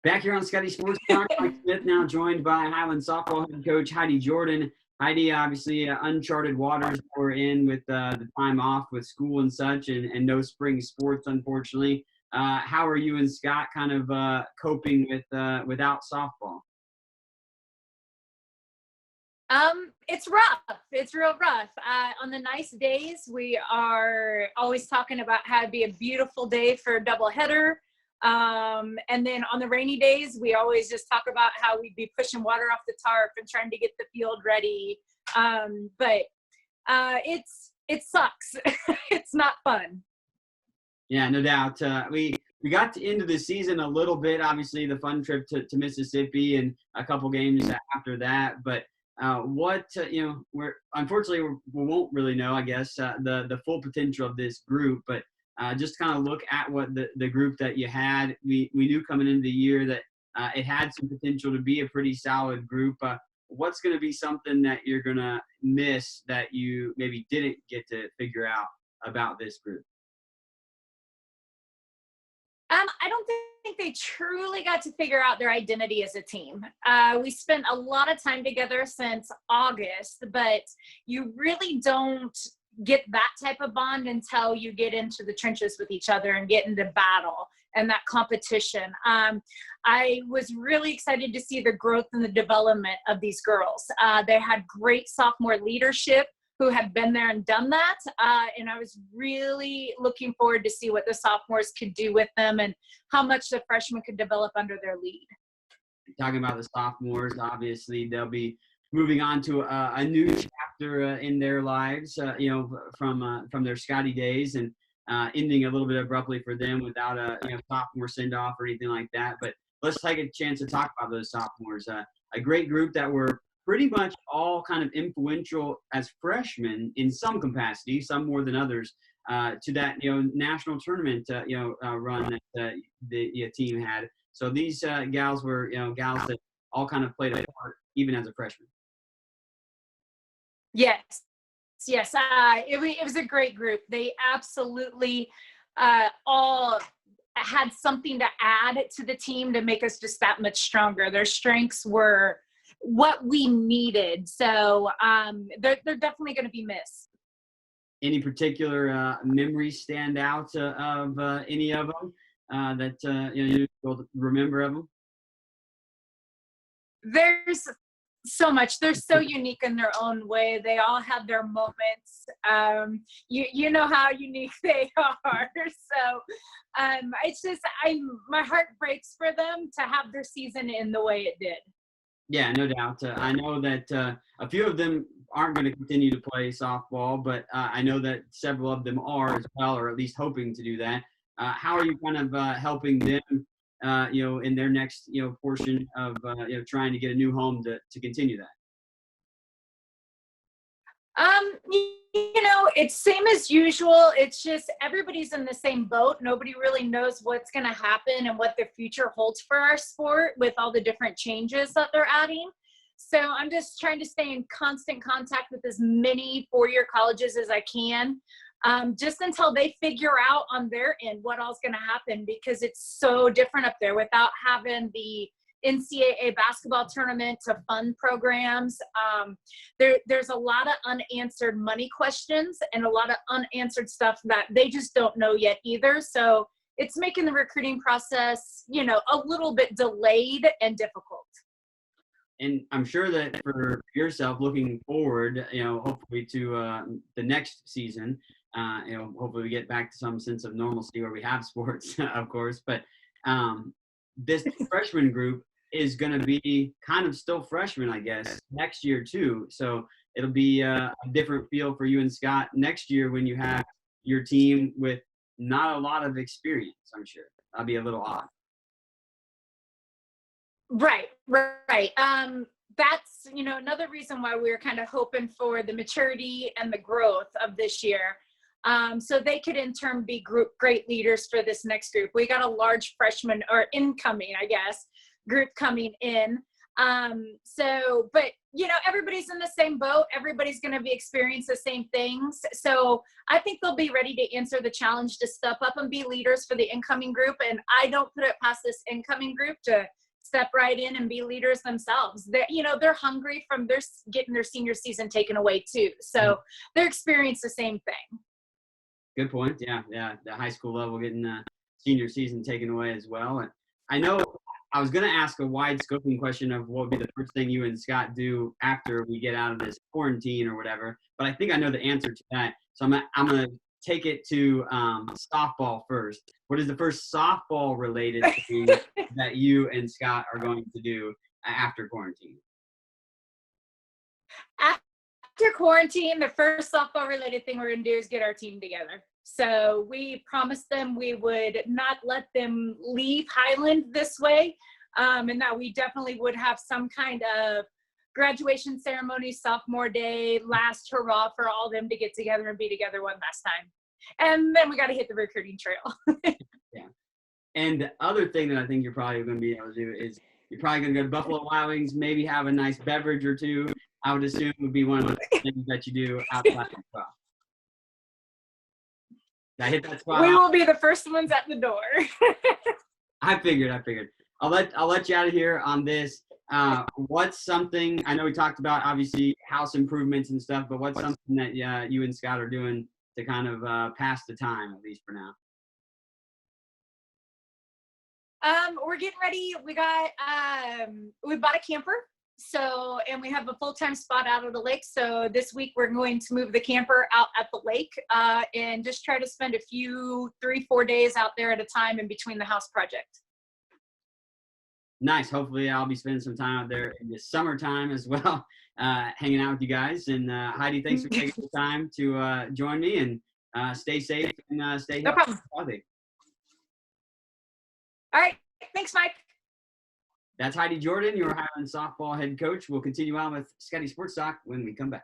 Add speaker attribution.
Speaker 1: Back here on Scottie Sports Talk, Mike Smith now joined by Highland softball head coach Heidi Jordan. Heidi, obviously, uncharted waters we're in with the time off with school and such, and no spring sports, unfortunately. How are you and Scott kind of coping with without softball?
Speaker 2: It's rough. It's real rough. On the nice days, we are always talking about how it'd be a beautiful day for a doubleheader. And then on the rainy days, we always just talk about how we'd be pushing water off the tarp and trying to get the field ready. But it sucks. It's not fun.
Speaker 1: Yeah, no doubt. We got into the season a little bit, obviously the fun trip to Mississippi and a couple games after that. But unfortunately we won't really know, I guess, the full potential of this group. But just kind of look at what the group that you had. We knew coming into the year that it had some potential to be a pretty solid group. What's going to be something that you're going to miss that you maybe didn't get to figure out about this group?
Speaker 2: I don't think they truly got to figure out their identity as a team. We spent a lot of time together since August, but you really don't get that type of bond until you get into the trenches with each other and get into battle and that competition. I was really excited to see the growth and the development of these girls. They had great sophomore leadership who had been there and done that. And I was really looking forward to see what the sophomores could do with them and how much the freshmen could develop under their lead.
Speaker 1: Talking about the sophomores, obviously they'll be moving on to a new chapter in their lives, from their Scottie days, and ending a little bit abruptly for them without a sophomore send-off or anything like that. But let's take a chance to talk about those sophomores. A great group that were pretty much all kind of influential as freshmen in some capacity, some more than others, to that national tournament run that the team had. So these gals were gals that all kind of played a part even as a freshman.
Speaker 2: Yes. It was a great group. They absolutely all had something to add to the team to make us just that much stronger. Their strengths were what we needed. So they're definitely going to be missed.
Speaker 1: Any particular memories stand out of any of them that you remember of them?
Speaker 2: There's so much. They're so unique in their own way. They all have their moments. You know how unique they are. So it's just my heart breaks for them to have their season in the way it did.
Speaker 1: Yeah, no doubt. I know that a few of them aren't going to continue to play softball, but I know that several of them are as well, or at least hoping to do that. How are you kind of helping them, in their next, portion of, trying to get a new home to continue that?
Speaker 2: It's same as usual. It's just everybody's in the same boat. Nobody really knows what's going to happen and what the future holds for our sport with all the different changes that they're adding. So I'm just trying to stay in constant contact with as many four-year colleges as I can, just until they figure out on their end what all's going to happen, because it's so different up there without having the NCAA basketball tournament to fund programs. There's a lot of unanswered money questions and a lot of unanswered stuff that they just don't know yet either. So it's making the recruiting process, a little bit delayed and difficult.
Speaker 1: And I'm sure that for yourself, looking forward, hopefully to the next season, hopefully we get back to some sense of normalcy where we have sports, of course. But this freshman group is going to be kind of still freshmen, I guess, next year too. So it'll be a different feel for you and Scott next year when you have your team with not a lot of experience, I'm sure. That'll be a little odd.
Speaker 2: Right. That's, another reason why we were kind of hoping for the maturity and the growth of this year. So they could in turn be great leaders for this next group. We got a large freshman or incoming, I guess, group coming in. But everybody's in the same boat. Everybody's going to be experiencing the same things. So I think they'll be ready to answer the challenge to step up and be leaders for the incoming group. And I don't put it past this incoming group to step right in and be leaders themselves. They're hungry from getting their senior season taken away too. So they're experiencing the same thing.
Speaker 1: Good point. Yeah. The high school level getting the senior season taken away as well. And I know I was going to ask a wide scoping question of what would be the first thing you and Scott do after we get out of this quarantine or whatever, but I think I know the answer to that. So I'm going to take it to softball first. What is the first softball related thing that you and Scott are going to do after quarantine?
Speaker 2: After quarantine, the first softball related thing we're going to do is get our team together. So we promised them we would not let them leave Highland this way, and that we definitely would have some kind of graduation ceremony, sophomore day, last hurrah for all of them to get together and be together one last time. And then we got to hit the recruiting trail.
Speaker 1: Yeah. And the other thing that I think you're probably going to be able to do is you're probably going to go to Buffalo Wild Wings, maybe have a nice beverage or two. I would assume would be one of the things that you do outside the spot. Did I hit that spot?
Speaker 2: We will be the first ones at the door.
Speaker 1: I figured. I'll let you out of here on this. What's something, I know we talked about obviously house improvements and stuff, but what's something that you and Scott are doing to kind of pass the time, at least for now?
Speaker 2: We're getting ready. We bought a camper. So, and we have a full-time spot out at the lake. So this week we're going to move the camper out at the lake and just try to spend a few 3-4 days out there at a time in between the house project.
Speaker 1: Nice. Hopefully I'll be spending some time out there in the summertime as well, hanging out with you guys. And Heidi, thanks for taking the time to join me, and stay safe and stay
Speaker 2: healthy. No problem. All right. Thanks, Mike.
Speaker 1: That's Heidi Jordan, your Highland softball head coach. We'll continue on with Scottie Sports Talk when we come back.